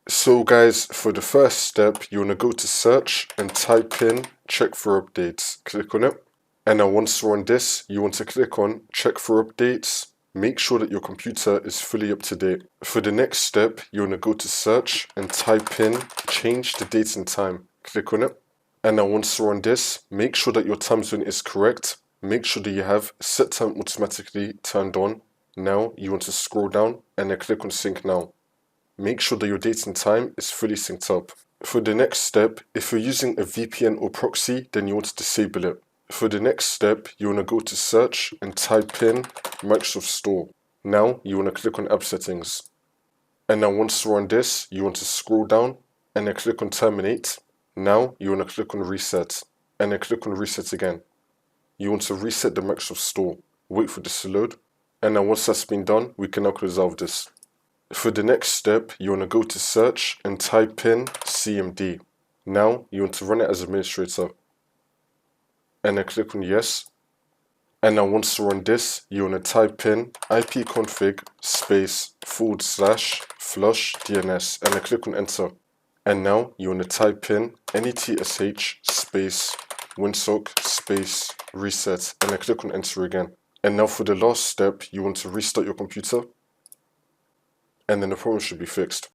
So guys, for the first step, you want to go to search and type in check for updates. Click on it. And now once you're on this, you want to click on check for updates. Make sure that your computer is fully up to date. For the next step, you want to go to search and type in change the date and time. Click on it. And now once you're on this, make sure that your time zone is correct. Make sure that you have set time automatically turned on. Now you want to scroll down and then click on sync now. Make sure that your date and time is fully synced up. For the next step, if you're using a VPN or proxy, then you want to disable it. For the next step, you want to go to search and type in Microsoft Store. Now you want to click on app settings. And now once you're on this, you want to scroll down and then click on terminate. Now you want to click on reset and then click on reset again. You want to reset the Microsoft Store. Wait for this to load. And now once that's been done, we can now resolve this. For the next step, you want to go to search and type in CMD. Now you want to run it as administrator. And then click on yes. And now once you're on this, you want to type in ipconfig space /flush DNS and then click on enter. And now you want to type in netsh space winsock space reset and then click on enter again. And now for the last step, you want to restart your computer and then the problem should be fixed.